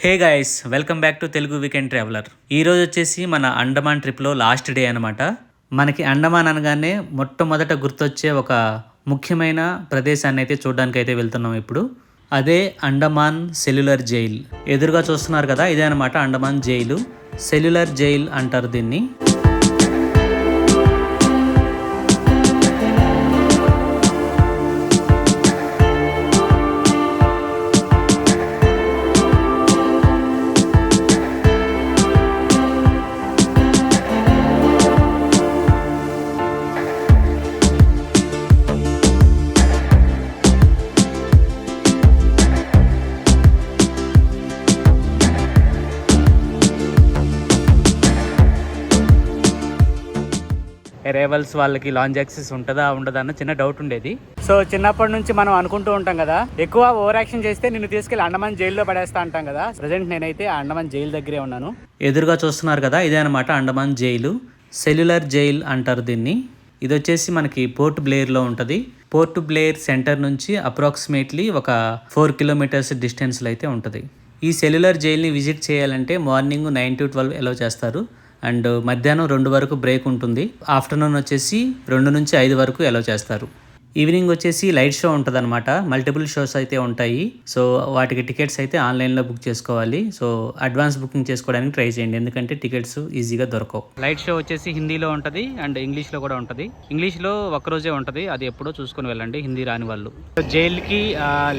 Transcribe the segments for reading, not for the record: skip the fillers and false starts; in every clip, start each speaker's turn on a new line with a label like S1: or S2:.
S1: Hey guys, welcome back to Telugu weekend traveller. ఈరోజు వచ్చేసి మన అండమాన్ ట్రిప్లో లాస్ట్ డే అనమాట. మనకి అండమాన్ అనగానే మొట్టమొదట గుర్తొచ్చే ఒక ముఖ్యమైన ప్రదేశాన్ని అయితే చూడడానికి అయితే వెళ్తున్నాం ఇప్పుడు. అదే అండమాన్ సెల్యులర్ జైల్. ఎదురుగా చూస్తున్నారు కదా, ఇదే అనమాట అండమాన్ జైలు. సెల్యులర్ జైల్ అంటారు దీన్ని. రేవల్స్ వాళ్ళకి లాంజ్ యాక్సెస్ ఉంటుందా ఉండదా అన్న చిన్న డౌట్ ఉండేది. సో చిన్నప్పటి నుంచి మనం అనుకుంటూ ఉంటాం కదా, ఎక్కువ ఓవర్ యాక్షన్ చేస్తే నిన్ను తీసుకెళ్లి అండమాన్ జైల్లో పడేస్తా అంటాం కదా. ప్రజెంట్ నేనైతే అండమాన్ జైలు దగ్గరే ఉన్నాను. ఎదురుగా చూస్తున్నారు కదా, ఇదే అనమాట అండమాన్ జైలు. సెల్యులర్ జైల్ అంటారు దీన్ని. ఇది వచ్చేసి మనకి పోర్ట్ బ్లేర్లో ఉంటుంది. పోర్ట్ బ్లేర్ సెంటర్ నుంచి అప్రాక్సిమేట్లీ ఒక 4 కిలోమీటర్స్ డిస్టెన్స్లో అయితే ఉంటుంది. ఈ సెల్యులర్ జైల్ని విజిట్ చేయాలంటే మార్నింగ్ 9 to 12 అలౌ చేస్తారు. అండ్ మధ్యాహ్నం 2 వరకు బ్రేక్ ఉంటుంది. ఆఫ్టర్నూన్ వచ్చేసి 2 నుంచి 5 వరకు అలౌ చేస్తారు. ఈవినింగ్ వచ్చేసి లైట్ షో ఉంటుంది అనమాట. మల్టిపుల్ షోస్ అయితే ఉంటాయి. సో వాటికి టికెట్స్ అయితే ఆన్లైన్లో బుక్ చేసుకోవాలి. సో అడ్వాన్స్ బుకింగ్ చేసుకోవడానికి ట్రై చేయండి, ఎందుకంటే టికెట్స్ ఈజీగా దొరకవు. లైట్ షో వచ్చేసి హిందీలో ఉంటుంది అండ్ ఇంగ్లీష్లో కూడా ఉంటుంది. ఇంగ్లీష్లో ఒక్కరోజే ఉంటుంది, అది ఎప్పుడో చూసుకొని వెళ్ళండి హిందీ రాని వాళ్ళు. జైలుకి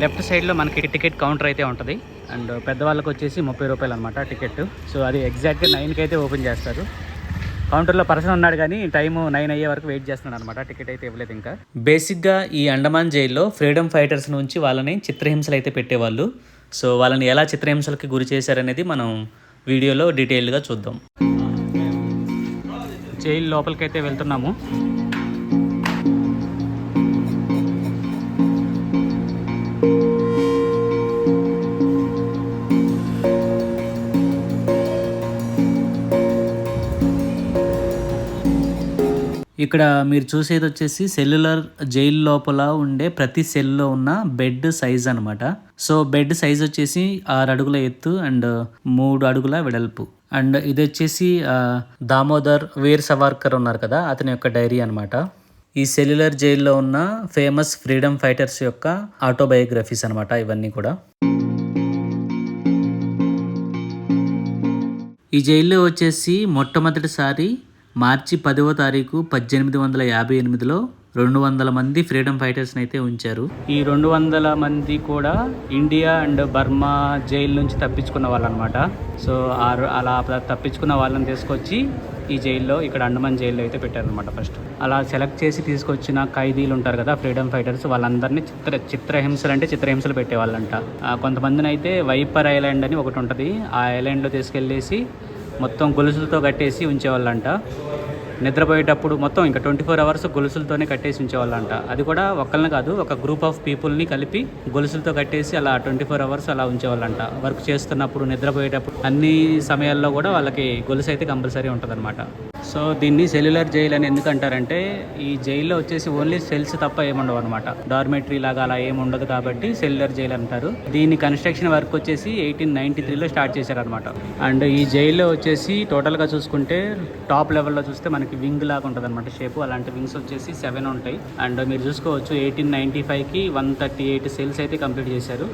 S1: లెఫ్ట్ సైడ్లో మనకి టికెట్ కౌంటర్ అయితే ఉంటుంది. అండ్ పెద్దవాళ్ళకి వచ్చేసి 30 రూపాయలు అనమాట టికెట్. సో అది ఎగ్జాక్ట్గా 9కి అయితే ఓపెన్ చేస్తారు. కౌంటర్లో పర్సన్ ఉన్నాడు కానీ టైము 9 అయ్యే వరకు వెయిట్ చేస్తున్నాడు అనమాట. టికెట్ అయితే ఇవ్వలేదు ఇంకా. బేసిక్గా ఈ అండమాన్ జైల్లో ఫ్రీడమ్ ఫైటర్స్ నుంచి వాళ్ళని చిత్రహింసలు అయితే పెట్టేవాళ్ళు. సో వాళ్ళని ఎలా చిత్రహింసలకి గురి చేశారనేది మనం వీడియోలో డీటెయిల్డ్గా చూద్దాం. జైలు లోపలికి అయితే వెళ్తున్నాము. ఇక్కడ మీరు చూసేది వచ్చేసి సెల్యులర్ జైలు లోపల ఉండే ప్రతి సెల్లో ఉన్న బెడ్ సైజ్ అనమాట. సో బెడ్ సైజ్ వచ్చేసి 6 అడుగుల ఎత్తు అండ్ 3 అడుగుల వెడల్పు. అండ్ ఇది వచ్చేసి దామోదర్ వీర్ సవార్కర్ ఉన్నారు కదా, అతని యొక్క డైరీ అనమాట. ఈ సెల్యులర్ జైల్లో ఉన్న ఫేమస్ ఫ్రీడమ్ ఫైటర్స్ యొక్క ఆటోబయోగ్రఫీస్ అనమాట ఇవన్నీ కూడా. ఈ జైల్లో వచ్చేసి మొట్టమొదటిసారి మార్చి 10వ తారీఖు 1858లో 200 మంది ఫ్రీడమ్ ఫైటర్స్ని అయితే ఉంచారు. ఈ 200 మంది కూడా ఇండియా అండ్ బర్మా జైలు నుంచి తప్పించుకున్న వాళ్ళు అనమాట. సో అలా తప్పించుకున్న వాళ్ళని తీసుకొచ్చి ఈ జైల్లో, ఇక్కడ అండమాన్ జైల్లో అయితే పెట్టారనమాట. ఫస్ట్ అలా సెలెక్ట్ చేసి తీసుకొచ్చిన ఖైదీలు ఉంటారు కదా ఫ్రీడమ్ ఫైటర్స్, వాళ్ళందరినీ చిత్రహింసలు పెట్టేవాళ్ళంట. కొంతమందిని అయితే వైపర్ ఐలాండ్ అని ఒకటి ఉంటుంది, ఆ ఐలాండ్లో తీసుకెళ్ళేసి మొత్తం గొలుసులతో కట్టేసి ఉంచేవాళ్ళంట. నిద్రపోయేటప్పుడు మొత్తం ఇంకా 24 అవర్స్ గొలుసులతోనే కట్టేసి ఉంచేవాళ్ళంట. అది కూడా ఒక్కళ్ళని కాదు, ఒక గ్రూప్ ఆఫ్ పీపుల్ని కలిపి గొలుసులతో కట్టేసి అలా 24 అవర్స్ అలా ఉంచేవాళ్ళంట. వర్క్ చేస్తున్నప్పుడు, నిద్రపోయేటప్పుడు, అన్ని సమయాల్లో కూడా వాళ్ళకి గొలుసు అయితే కంపల్సరీ ఉంటుంది అనమాట. సో దీన్ని సెల్యులర్ జైల్ అని ఎందుకు అంటారంటే, ఈ జైల్లో వచ్చేసి ఓన్లీ సెల్స్ తప్ప ఏముండవు అనమాట. డార్మెటరీ లాగా అలా ఏముండదు కాబట్టి సెల్యులర్ జైల్ అంటారు. దీని కన్స్ట్రక్షన్ వర్క్ వచ్చేసి 1893లో స్టార్ట్ చేశారనమాట. అండ్ ఈ జైల్లో వచ్చేసి టోటల్గా చూసుకుంటే టాప్ లెవెల్లో చూస్తే మనకి వింగ్ లాగా ఉంటుంది అనమాట షేపు. అలాంటి వింగ్స్ వచ్చేసి 7 ఉంటాయి. అండ్ మీరు చూసుకోవచ్చు 1895కి 138 సెల్స్ అయితే కంప్లీట్ చేశారు.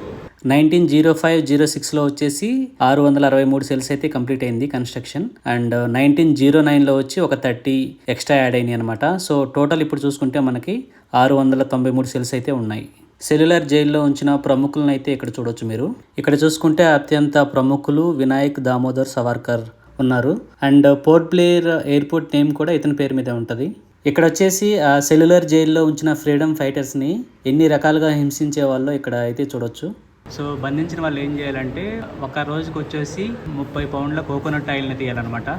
S1: 1905-06లో వచ్చేసి 663 సెల్స్ అయితే కంప్లీట్ అయింది కన్స్ట్రక్షన్. అండ్ 1909లో వచ్చి ఒక 30 ఎక్స్ట్రా యాడ్ అయినాయి అనమాట. సో టోటల్ ఇప్పుడు చూసుకుంటే మనకి 693 సెల్స్ అయితే ఉన్నాయి. సెల్యులర్ జైల్లో ఉంచిన ప్రముఖులను అయితే ఇక్కడ చూడొచ్చు మీరు. ఇక్కడ చూసుకుంటే అత్యంత ప్రముఖులు వినాయక్ దామోదర్ సవార్కర్ ఉన్నారు. And port Blair airport name కూడా ఇతని పేరు మీద ఉంటుంది. ఇక్కడ వచ్చేసి ఆ సెల్యులర్ జైల్లో ఉంచిన ఫ్రీడమ్ ఫైటర్స్ని ఎన్ని రకాలుగా హింసించే వాళ్ళో ఇక్కడ అయితే చూడొచ్చు. సో బంధించిన వాళ్ళు ఏం చేయాలంటే, ఒక రోజుకి వచ్చేసి 30 పౌండ్ల కోకోనట్ ఆయిల్ని తీయాలన్నమాట.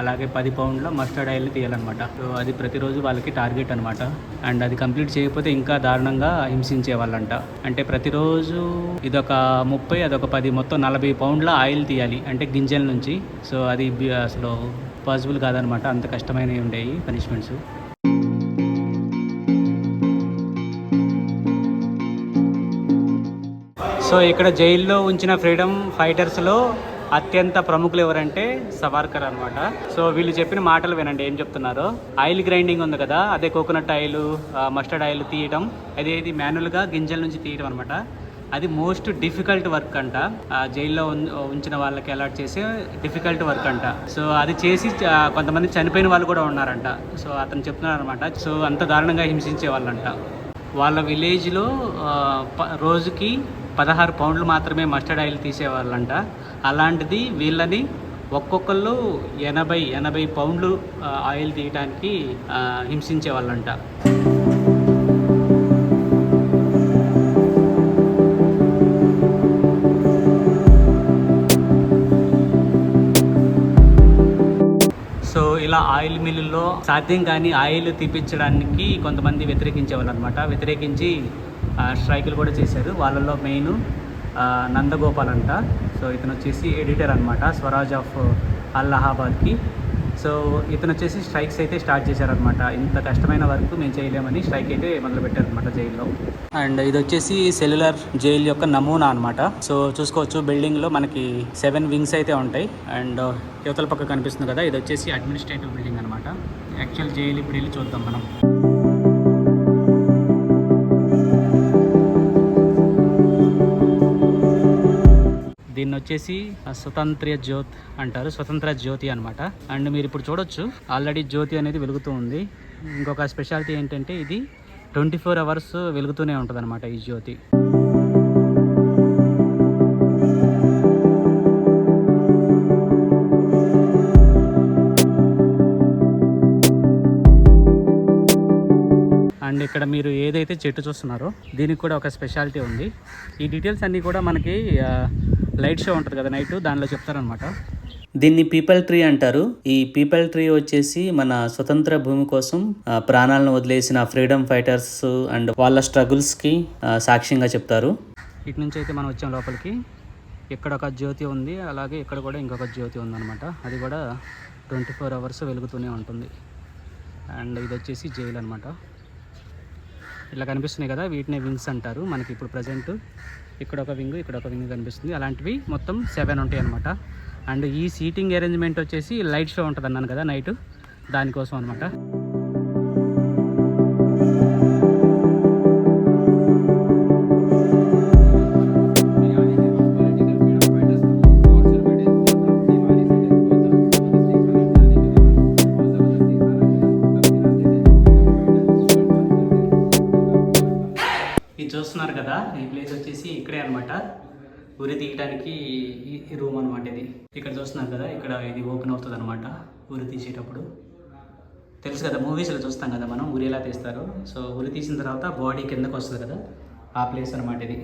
S1: అలాగే 10 పౌండ్ల మస్టర్డ్ ఆయిల్ని తీయాలన్నమాట. సో అది ప్రతిరోజు వాళ్ళకి టార్గెట్ అనమాట. అండ్ అది కంప్లీట్ చేయకపోతే ఇంకా దారుణంగా హింసించే వాళ్ళంట. అంటే ప్రతిరోజు ఇదొక 30, అదొక 10, మొత్తం 40 పౌండ్ల ఆయిల్ తీయాలి, అంటే గింజల నుంచి. సో అది అసలు పాసిబుల్ కాదనమాట, అంత కష్టమైనవి ఉండేవి పనిష్మెంట్స్. సో ఇక్కడ జైల్లో ఉంచిన ఫ్రీడమ్ ఫైటర్స్లో అత్యంత ప్రముఖులు ఎవరంటే సవార్కర్ అనమాట. సో వీళ్ళు చెప్పిన మాటలు వినండి ఏం చెప్తున్నారో. ఆయిల్ గ్రైండింగ్ ఉంది కదా, అదే కోకోనట్ ఆయిల్, మస్టర్డ్ ఆయిల్ తీయటం, అదేది మాన్యువల్గా గింజల నుంచి తీయటం అనమాట. అది మోస్ట్ డిఫికల్ట్ వర్క్ అంట. జైల్లో ఉంచిన వాళ్ళకి అలాట్ చేసే డిఫికల్ట్ వర్క్ అంట. సో అది చేసి కొంతమంది చనిపోయిన వాళ్ళు కూడా ఉన్నారంట. సో అతను చెప్తున్నారు అనమాట. సో అంత దారుణంగా హింసించే వాళ్ళంట. వాళ్ళ విలేజ్లో రోజుకి 16 పౌండ్లు మాత్రమే మస్టర్డ్ ఆయిల్ తీసేవాళ్ళంట. అలాంటిది వీళ్ళని ఒక్కొక్కళ్ళు 80 పౌండ్లు ఆయిల్ తీయడానికి హింసించే వాళ్ళంట. సో ఇలా ఆయిల్ మిల్లుల్లో సాధ్యం కానీ ఆయిల్ తీపించడానికి కొంతమంది వ్యతిరేకించేవాళ్ళు అనమాట. వ్యతిరేకించి స్ట్రైకులు కూడా చేశారు. వాళ్ళలో మెయిన్ నందగోపాల్ అంట. సో ఇతను వచ్చేసి ఎడిటర్ అనమాట స్వరాజ్ ఆఫ్ అలహాబాద్కి. సో ఇతను వచ్చేసి స్ట్రైక్స్ అయితే స్టార్ట్ చేశారనమాట. ఇంత కష్టమైన వర్క్ మేము చేయలేమని స్ట్రైక్ అయితే మొదలుపెట్టారనమాట జైల్లో. అండ్ ఇది వచ్చేసి సెల్యులర్ జైల్ యొక్క నమూనా అనమాట. సో చూసుకోవచ్చు బిల్డింగ్లో మనకి 7 వింగ్స్ అయితే ఉంటాయి. అండ్ యువతల పక్క కనిపిస్తుంది కదా, ఇది వచ్చేసి అడ్మినిస్ట్రేటివ్ బిల్డింగ్ అనమాట. యాక్చువల్ జైలు ఇప్పుడు వెళ్ళి చూద్దాం మనం. దీన్ని వచ్చేసి స్వతంత్ర జ్యోతి అంటారు, స్వతంత్ర జ్యోతి అనమాట. అండ్ మీరు ఇప్పుడు చూడొచ్చు ఆల్రెడీ జ్యోతి అనేది వెలుగుతూ ఉంది. ఇంకొక స్పెషాలిటీ ఏంటంటే ఇది 24 అవర్స్ వెలుగుతూనే ఉంటుంది అనమాట ఈ జ్యోతి. అండ్ ఇక్కడ మీరు ఏదైతే చెట్టు చూస్తున్నారో దీనికి కూడా ఒక స్పెషాలిటీ ఉంది. ఈ డీటెయిల్స్ అన్నీ కూడా మనకి లైట్ షో ఉంటుంది కదా నైట్, దానిలో చెప్తారనమాట. దీన్ని పీపల్ ట్రీ అంటారు. ఈ పీపల్ ట్రీ వచ్చేసి మన స్వతంత్ర భూమి కోసం ప్రాణాలను వదిలేసిన ఫ్రీడమ్ ఫైటర్స్ అండ్ వాళ్ళ స్ట్రగుల్స్కి సాక్ష్యంగా చెప్తారు. ఇటు నుంచి అయితే మనం వచ్చాం లోపలికి. ఇక్కడ ఒక జ్యోతి ఉంది, అలాగే ఇక్కడ కూడా ఇంకొక జ్యోతి ఉందన్నమాట. అది కూడా 24 అవర్స్ వెలుగుతూనే ఉంటుంది. అండ్ ఇది వచ్చేసి జైలు అనమాట. ఇలా కనిపిస్తున్నాయి కదా, వీటినే వింగ్స్ అంటారు. మనకి ఇప్పుడు ప్రజెంట్ ఇక్కడ ఒక వింగ్, ఇక్కడ ఒక వింగ్ కనిపిస్తుంది. అలాంటివి మొత్తం 7 ఉంటాయి అనమాట. అండ్ ఈ సీటింగ్ అరేంజ్మెంట్ వచ్చేసి లైట్ షో ఉంటుంది అన్నాను కదా నైట్, దానికోసం అనమాట. ఇది చూస్తున్నారు కదా, ఈ ప్లేస్ వచ్చేసి ఇక్కడే అనమాట. ఉరి తీయడానికి ఈ రూమ్ అనమాట ఇది. ఇక్కడ చూస్తున్నారు కదా, ఇక్కడ ఇది ఓపెన్ అవుతుంది అనమాట ఉరి తీసేటప్పుడు. తెలుసు కదా, మూవీస్లో చూస్తాం కదా మనం ఉరి ఎలా తీస్తారు. సో ఉరి తీసిన తర్వాత బాడీ కిందకు వస్తుంది కదా, ఆ ప్లేస్ అనమాట ఇది.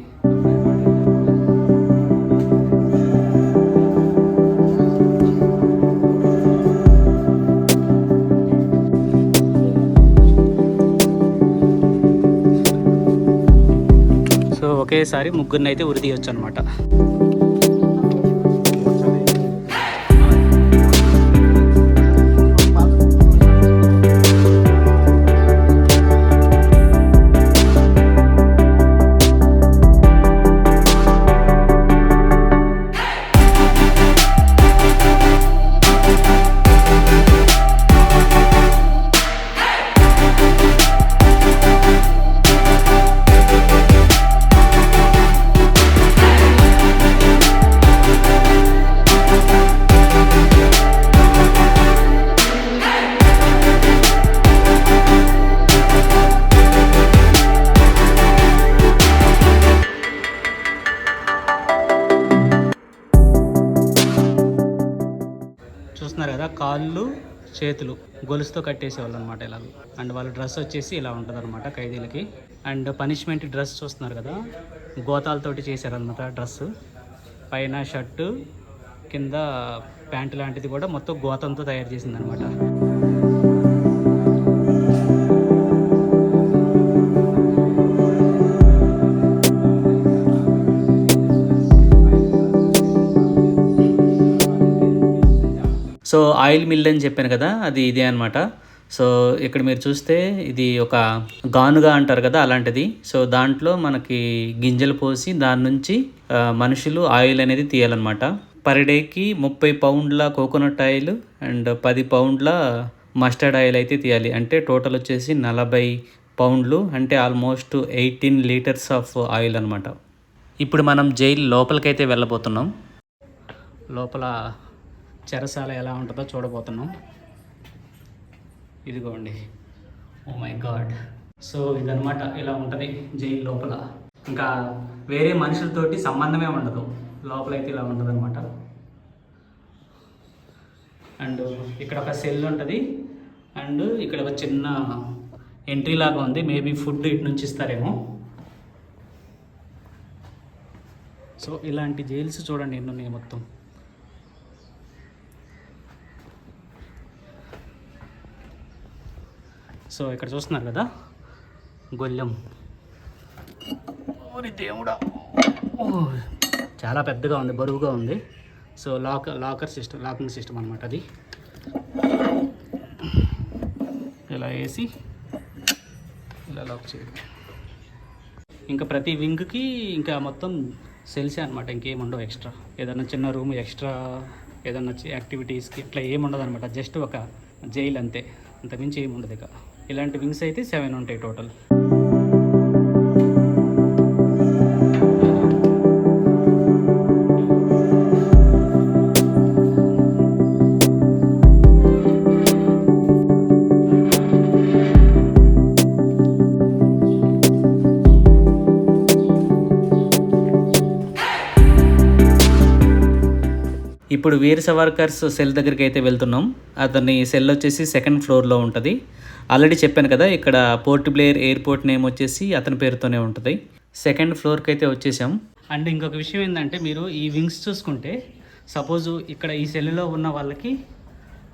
S1: సో ఒకేసారి ముగ్గురిని అయితే ఉరి తీయొచ్చు అనమాట. చూస్తున్నారు కదా, కాళ్ళు చేతులు గొలుసుతో కట్టేసేవాళ్ళు అనమాట ఇలా. అండ్ వాళ్ళ డ్రెస్ వచ్చేసి ఇలా ఉంటుంది అనమాట ఖైదీలకి. అండ్ పనిష్మెంట్ డ్రెస్ చూస్తున్నారు కదా, గోతాలతోటి చేశారనమాట డ్రెస్. పైన షర్టు, కింద ప్యాంటు లాంటిది కూడా మొత్తం గోతంతో తయారు చేసింది అనమాట. సో ఆయిల్ మిల్ అని చెప్పాను కదా, అది ఇదే అనమాట. సో ఇక్కడ మీరు చూస్తే ఇది ఒక గానుగా అంటారు కదా అలాంటిది. సో దాంట్లో మనకి గింజలు పోసి దాని నుంచి మనుషులు ఆయిల్ అనేది తీయాలన్నమాట. పర్ డేకి 30 పౌండ్ల కోకోనట్ ఆయిల్ అండ్ 10 పౌండ్ల మస్టర్డ్ ఆయిల్ అయితే తీయాలి. అంటే టోటల్ వచ్చేసి 40 పౌండ్లు, అంటే ఆల్మోస్ట్ 18 లీటర్స్ ఆఫ్ ఆయిల్ అనమాట. ఇప్పుడు మనం జైలు లోపలికైతే వెళ్ళబోతున్నాం. లోపల చెరసాల ఎలా ఉంటుందో చూడబోతున్నాం. ఇదిగోండి, ఓ మై గాడ్. సో ఇదనమాట, ఇలా ఉంటుంది జైలు లోపల. ఇంకా వేరే మనుషులతోటి సంబంధమే ఉండదు, లోపలైతే ఇలా ఉంటుంది అనమాట. అండ్ ఇక్కడ ఒక సెల్ ఉంటుంది, అండ్ ఇక్కడ ఒక చిన్న ఎంట్రీ లాగా ఉంది. మేబీ ఫుడ్ ఇటు నుంచి ఇస్తారేమో. సో ఇలాంటి జైల్స్ చూడండి ఎన్ని ఉన్నాయి మొత్తం. సో ఇక్కడ చూస్తున్నారు కదా గొల్లెం. ఓరి దేవుడా, చాలా పెద్దగా ఉంది, బరువుగా ఉంది. సో లాకింగ్ సిస్టమ్ అనమాట అది. ఇలా వేసి ఇలా లాక్ చేయడం. ఇంకా ప్రతి వింగ్కి ఇంకా మొత్తం సెల్సే అనమాట, ఇంకేం ఉండవు ఎక్స్ట్రా. ఏదన్నా చిన్న రూమ్ ఎక్స్ట్రా, ఏదన్నా యాక్టివిటీస్కి ఇట్లా ఏమి ఉండదు అనమాట. జస్ట్ ఒక జైలు అంతే, అంతకుమించి ఏమి ఉండదు. ఇక ఇలాంటి వింగ్స్ అయితే 7 ఉంటాయి టోటల్. ఇప్పుడు వీర్ సవర్కర్స్ సెల్ దగ్గరికి అయితే వెళ్తున్నాం. అతని సెల్ వచ్చేసి 2nd ఫ్లోర్లో ఉంటుంది. ఆల్రెడీ చెప్పాను కదా, ఇక్కడ పోర్ట్ బ్లేర్ ఎయిర్పోర్ట్ నేమ్ వచ్చేసి అతని పేరుతోనే ఉంటుంది. 2nd ఫ్లోర్కి అయితే వచ్చేసాం. అండ్ ఇంకొక విషయం ఏంటంటే, మీరు ఈ వింగ్స్ చూసుకుంటే సపోజు ఇక్కడ ఈ సెల్లో ఉన్న వాళ్ళకి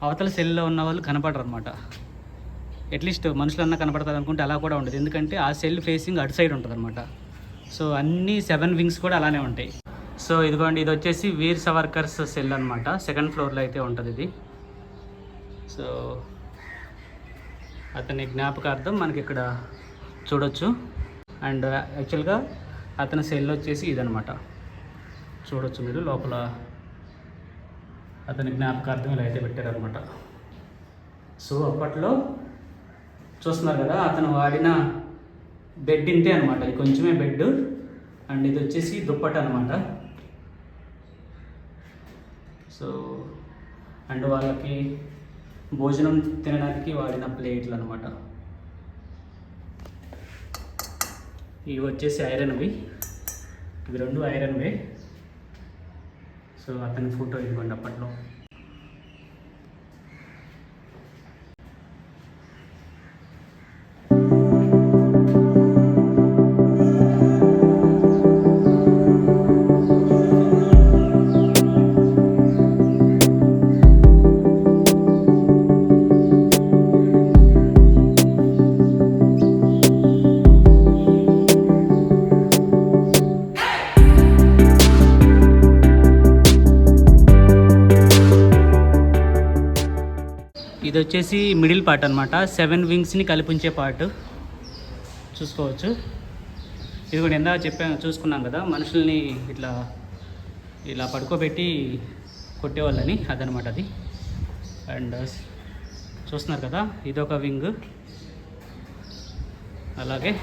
S1: అవతల సెల్లో ఉన్న వాళ్ళు కనపడరు అనమాట. అట్లీస్ట్ మనుషులన్నా కనపడతారు అనుకుంటే అలా కూడా ఉండదు, ఎందుకంటే ఆ సెల్ ఫేసింగ్ అటు సైడ్ ఉంటుంది అనమాట. సో అన్ని 7 వింగ్స్ కూడా అలానే ఉంటాయి. సో ఇదిగోండి, ఇది వచ్చేసి వీర్ సవర్కర్స్ సెల్ అనమాట. 2nd ఫ్లోర్లో అయితే ఉంటుంది ఇది. సో అతని జ్ఞాపకార్థం మనకి ఇక్కడ చూడొచ్చు. అండ్ యాక్చువల్గా అతని సెల్ వచ్చేసి ఇదనమాట, చూడొచ్చు మీరు. లోపల అతని జ్ఞాపకార్థం ఇలా అయితే పెట్టారనమాట. సో అప్పట్లో చూస్తున్నారు కదా, అతను వాడిన బెడ్ ఇంతే అనమాట. ఇది కొంచెమే బెడ్, అండ్ ఇది వచ్చేసి దుప్పట అనమాట. సో అండ్ వాళ్ళకి భోజనం తినడానికి వాడిన ప్లేట్లు అనమాట. ఇవి వచ్చేసి ఐరన్వి, ఇవి 2 ఐరన్వే. సో అతని ఫోటో ఇవ్వండి అప్పట్లో. ఇది వచ్చేసి మిడిల్ పార్ట్ అనమాట, 7 వింగ్స్ని కలిపించే పార్ట్ చూసుకోవచ్చు. ఇది కూడా ఎంత చూసుకున్నాం కదా, మనుషుల్ని ఇలా పడుకోబెట్టి కొట్టేవాళ్ళని, అదనమాట అది. అండ్ చూస్తున్నారు కదా, ఇదొక వింగ్. అలాగే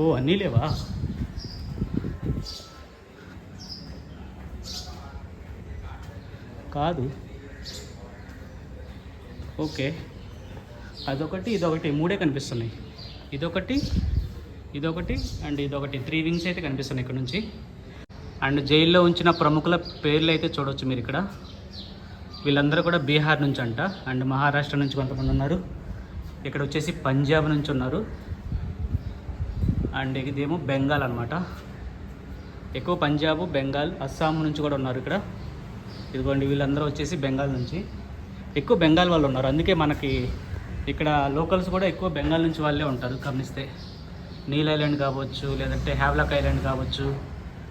S1: ఓ అన్నీ లేవా? కాదు, ఓకే, అదొకటి ఇదొకటి 3 కనిపిస్తున్నాయి. ఇదొకటి అండ్ ఇదొకటి 3 వింగ్స్ అయితే కనిపిస్తున్నాయి ఇక్కడ నుంచి. అండ్ జైల్లో ఉంచిన ప్రముఖుల పేర్లు అయితే చూడవచ్చు మీరు ఇక్కడ. వీళ్ళందరూ కూడా బీహార్ నుంచి అంట, అండ్ మహారాష్ట్ర నుంచి కొంతమంది ఉన్నారు. ఇక్కడ వచ్చేసి పంజాబ్ నుంచి ఉన్నారు, అండ్ ఇదేమో బెంగాల్ అనమాట. ఎక్కువ పంజాబ్, బెంగాల్, అస్సాం నుంచి కూడా ఉన్నారు ఇక్కడ. ఇదిగోండి, వీళ్ళందరూ వచ్చేసి బెంగాల్ నుంచి. ఎక్కువ బెంగాల్ వాళ్ళు ఉన్నారు, అందుకే మనకి ఇక్కడ లోకల్స్ కూడా ఎక్కువ బెంగాల్ నుంచి వాళ్ళే ఉంటారు. గమనిస్తే నీల్ ఐలాండ్ కావచ్చు, లేదంటే హ్యావ్లాక్ ఐలాండ్ కావచ్చు,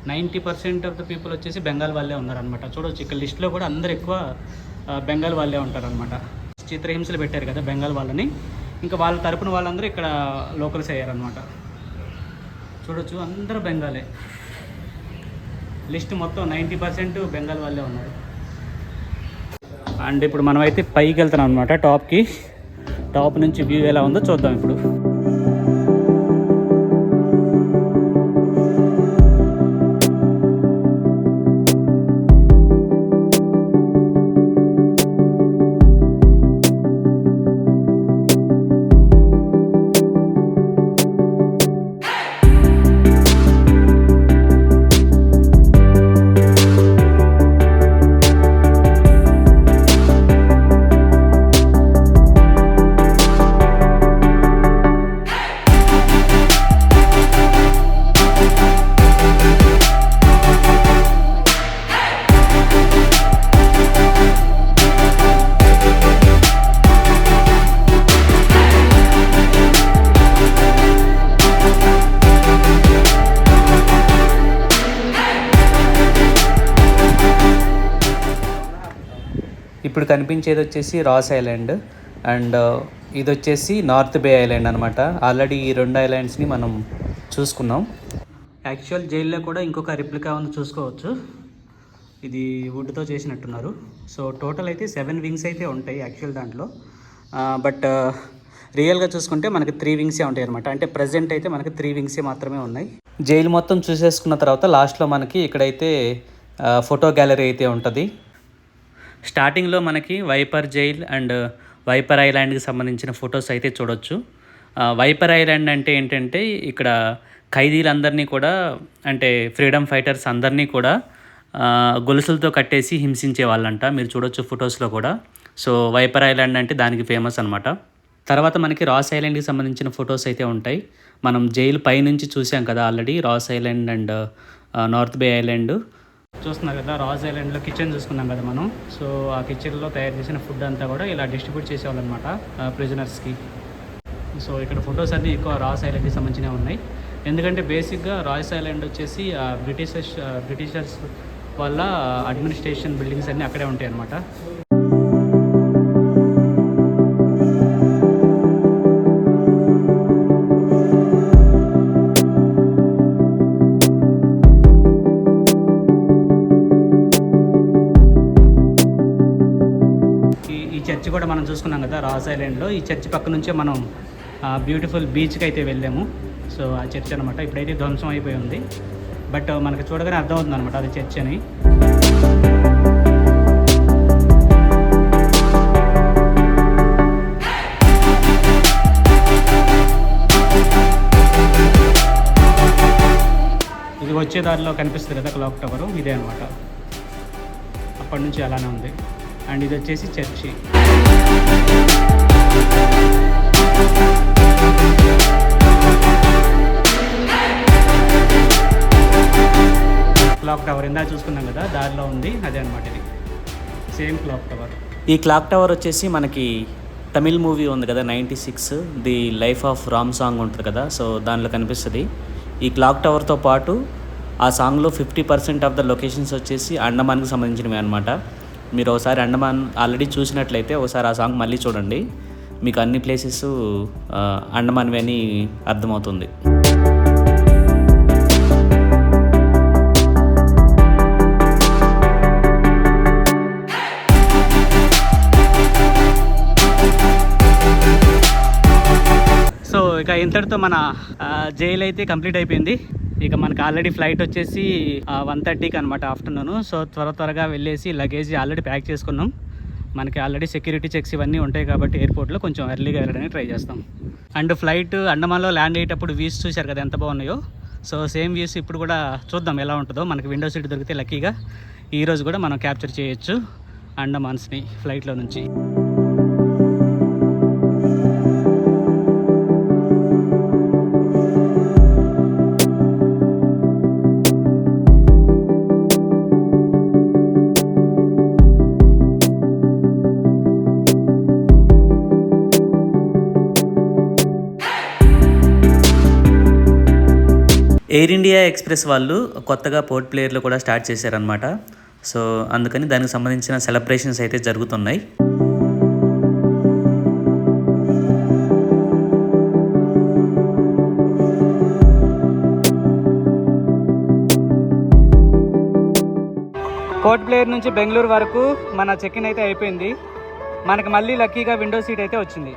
S1: 90% ఆఫ్ ద పీపుల్ వచ్చేసి బెంగాల్ వాళ్ళే ఉన్నారనమాట. చూడవచ్చు ఇక్కడ లిస్ట్లో కూడా అందరు ఎక్కువ బెంగాల్ వాళ్ళే ఉంటారనమాట. చిత్రహింసలు పెట్టారు కదా బెంగాల్ వాళ్ళని, ఇంకా వాళ్ళ తరపున వాళ్ళందరూ ఇక్కడ లోకల్స్ అయ్యారనమాట. చూడొచ్చు అందరూ బెంగాలే. లిస్ట్ మొత్తం 90% బెంగాల్ వాళ్ళే ఉన్నారు. అండ్ ఇప్పుడు మనమైతే పైకి వెళ్తున్నాం అనమాట, టాప్కి. టాప్ నుంచి వ్యూ ఎలా ఉందో చూద్దాం ఇప్పుడు. ఇప్పుడు కనిపించేది వచ్చేసి రాస్ ఐలాండ్ అండ్ ఇది వచ్చేసి నార్త్ బే ఐలాండ్ అనమాట. ఆల్రెడీ ఈ 2 ఐలాండ్స్ని మనం చూసుకున్నాం. యాక్చువల్ జైల్లో కూడా ఇంకొక రిప్లికా ఉంది, చూసుకోవచ్చు. ఇది వుడ్తో చేసినట్టున్నారు. సో టోటల్ అయితే 7 వింగ్స్ అయితే ఉంటాయి యాక్చువల్ దాంట్లో. బట్ రియల్గా చూసుకుంటే మనకి 3 వింగ్సే ఉంటాయి అనమాట. అంటే ప్రజెంట్ అయితే మనకి 3 వింగ్సే మాత్రమే ఉన్నాయి. జైలు మొత్తం చూసేసుకున్న తర్వాత లాస్ట్లో మనకి ఇక్కడైతే ఫోటో గ్యాలరీ అయితే ఉంటుంది. స్టార్టింగ్లో మనకి వైపర్ జైల్ అండ్ వైపర్ ఐలాండ్కి సంబంధించిన ఫొటోస్ అయితే చూడొచ్చు. వైపర్ ఐలాండ్ అంటే ఏంటంటే ఇక్కడ ఖైదీలందరినీ కూడా, అంటే ఫ్రీడమ్ ఫైటర్స్ అందరినీ కూడా గొలుసులతో కట్టేసి హింసించే వాళ్ళంట. మీరు చూడొచ్చు ఫొటోస్లో కూడా. సో వైపర్ ఐలాండ్ అంటే దానికి ఫేమస్ అనమాట. తర్వాత మనకి రాస్ ఐలాండ్కి సంబంధించిన ఫొటోస్ అయితే ఉంటాయి. మనం జైలు పైనుంచి చూసాం కదా already, Ross Island and North Bay Island చూస్తున్నారు కదా. రాస్ ఐలాండ్లో కిచెన్ చూసుకున్నాం కదా మనం. సో ఆ కిచెన్లో తయారు చేసిన ఫుడ్ అంతా కూడా ఇలా డిస్ట్రిబ్యూట్ చేసేవాళ్ళు అనమాట ప్రిజనర్స్కి. సో ఇక్కడ ఫొటోస్ అన్నీ ఎక్కువ రాస్ ఐలాండ్కి సంబంధించినవి ఉన్నాయి. ఎందుకంటే బేసిక్గా రాస్ ఐలాండ్ వచ్చేసి బ్రిటిషర్స్ వల్ల అడ్మినిస్ట్రేషన్ బిల్డింగ్స్ అన్నీ అక్కడే ఉంటాయి అన్నమాట. చర్చ్ కూడా మనం చూసుకున్నాం కదా రాస్ ఐలాండ్లో. ఈ చర్చ్ పక్క నుంచే మనం బ్యూటిఫుల్ బీచ్కి అయితే వెళ్ళాము. సో ఆ చర్చ్ అనమాట ఇప్పుడైతే ధ్వంసం అయిపోయి ఉంది. బట్ మనకు చూడగానే అర్థమవుతుంది అనమాట అది చర్చ్ అని. ఇది వచ్చే దారిలో కనిపిస్తుంది కదా క్లాక్ టవర్, ఇదే అనమాట. అప్పటి నుంచి అలానే ఉంది. అండ్ ఇది వచ్చేసి చర్చి. క్లాక్ టవర్ ఇందా చూసుకున్నాం కదా, దారిలో ఉంది, అదే అనమాట. ఇది సేమ్ క్లాక్ టవర్. ఈ క్లాక్ టవర్ వచ్చేసి మనకి తమిళ్ మూవీ ఉంది కదా 96 the life of Ram song ఉంటుంది కదా. సో దానిలో కనిపిస్తుంది. ఈ క్లాక్ టవర్తో పాటు ఆ సాంగ్లో 50% ఆఫ్ ద లొకేషన్స్ వచ్చేసి అండమాన్కి సంబంధించినవి అనమాట. మీరు ఒకసారి అండమాన్ ఆల్రెడీ చూసినట్లయితే ఒకసారి ఆ సాంగ్ మళ్ళీ చూడండి, మీకు అన్ని ప్లేసెస్ అండమాన్వి అని అర్థమవుతుంది. సో ఇక ఇంతటితో మన జైలు అయితే కంప్లీట్ అయిపోయింది. ఇక మనకి ఆల్రెడీ ఫ్లైట్ వచ్చేసి 1:30కి అనమాట ఆఫ్టర్నూన్. సో త్వరగా వెళ్ళేసి లగేజ్ ఆల్రెడీ ప్యాక్ చేసుకున్నాం. మనకి ఆల్రెడీ సెక్యూరిటీ చెక్స్ ఇవన్నీ ఉంటాయి కాబట్టి ఎయిర్పోర్ట్లో కొంచెం ఎర్లీగా వెళ్ళడానికి ట్రై చేస్తాం. అండ్ ఫ్లైట్ అండమాన్లో ల్యాండ్ అయ్యేటప్పుడు వ్యూస్ చూశారు కదా ఎంత బాగున్నాయో. సో సేమ్ వ్యూస్ ఇప్పుడు కూడా చూద్దాం ఎలా ఉంటుందో. మనకి విండో సీట్ దొరికితే లక్కీగా ఈరోజు కూడా మనం క్యాప్చర్ చేయొచ్చు అండమాన్స్ని ఫ్లైట్లో నుంచి.
S2: ఎయిర్ ఇండియా ఎక్స్ప్రెస్ వాళ్ళు కొత్తగా పోర్ట్ ప్లేయర్లో కూడా స్టార్ట్ చేశారనమాట. సో అందుకని దానికి సంబంధించిన సెలబ్రేషన్స్ అయితే జరుగుతున్నాయి.
S1: పోర్ట్ ప్లేయర్ నుంచి బెంగళూరు వరకు మన చెక్ ఇన్ అయితే అయిపోయింది. మనకి మళ్ళీ లక్కీగా విండో సీట్ అయితే వచ్చింది.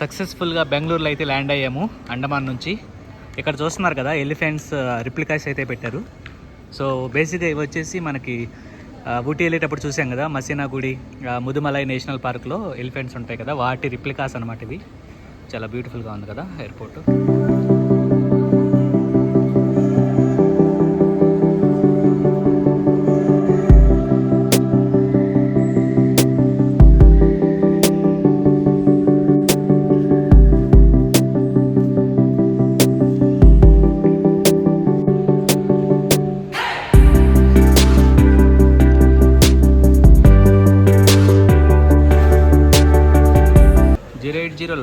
S1: సక్సెస్ఫుల్గా బెంగళూరులో అయితే ల్యాండ్ అయ్యాము అండమాన్ నుంచి. ఇక్కడ చూస్తున్నారు కదా ఎలిఫెంట్స్ రిప్లికాస్ అయితే పెట్టారు. సో బేసిక్గా ఇవి వచ్చేసి మనకి ఊటీ వెళ్ళేటప్పుడు చూసాం కదా మసీనా గుడి, ముదుమలై నేషనల్ పార్క్లో ఎలిఫెంట్స్ ఉంటాయి కదా, వాటి రిప్లికాస్ అనమాట ఇవి. చాలా బ్యూటిఫుల్గా ఉంది కదా ఎయిర్పోర్ట్.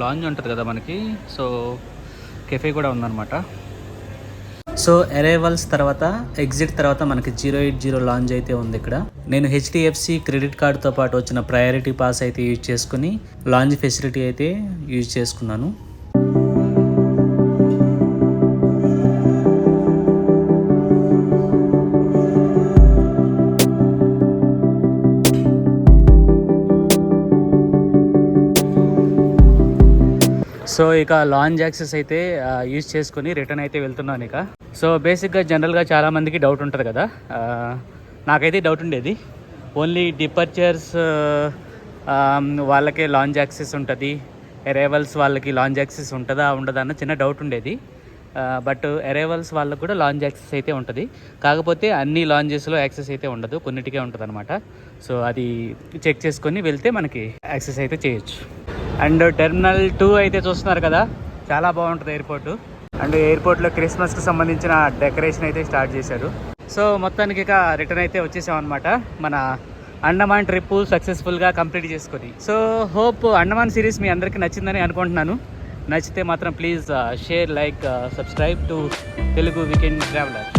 S1: లాంజ్ ఉంటుంది కదా మనకి, సో కెఫే కూడా ఉందన్నమాట.
S2: సో అరైవల్స్ తర్వాత ఎగ్జిట్ తర్వాత మనకి 080 లాంజ్ అయితే ఉంది ఇక్కడ. నేను HDFC క్రెడిట్ కార్డుతో పాటు వచ్చిన ప్రయారిటీ పాస్ అయితే యూజ్ చేసుకుని లాంజ్ ఫెసిలిటీ అయితే యూజ్ చేసుకున్నాను.
S1: సో ఇక లాంజ్ యాక్సెస్ అయితే యూజ్ చేసుకుని రిటర్న్ అయితే వెళ్తున్నాను ఇక. సో బేసిక్గా జనరల్గా చాలామందికి డౌట్ ఉంటుంది కదా, నాకైతే డౌట్ ఉండేది. ఓన్లీ డిపర్చర్స్ వాళ్ళకే లాంజ్ యాక్సెస్ ఉంటుంది, అరైవల్స్ వాళ్ళకి లాంజ్ యాక్సెస్ ఉంటుందా ఉండదా అన్న చిన్న డౌట్ ఉండేది. బట్ అరైవల్స్ వాళ్ళకు కూడా లాంజ్ యాక్సెస్ అయితే ఉంటుంది. కాకపోతే అన్ని లాంజెస్లో యాక్సెస్ అయితే ఉండదు, కొన్నిటికే ఉంటుంది అనమాట. సో అది చెక్ చేసుకొని వెళ్తే మనకి యాక్సెస్ అయితే చేయొచ్చు. అండ్ టెర్మినల్ 2 అయితే చూస్తున్నారు కదా, చాలా బాగుంటుంది ఎయిర్పోర్టు. అండ్ ఎయిర్పోర్ట్లో క్రిస్మస్కి సంబంధించిన డెకరేషన్ అయితే స్టార్ట్ చేశారు. సో మొత్తానికి ఇక రిటర్న్ అయితే వచ్చేసాం అనమాట. మన అండమాన్ ట్రిప్ సక్సెస్ఫుల్గా కంప్లీట్ చేసుకొని. సో హోప్ అండమాన్ సిరీస్ మీ అందరికీ నచ్చిందని అనుకుంటున్నాను. నచ్చితే మాత్రం please share, like, subscribe to Telugu weekend traveller.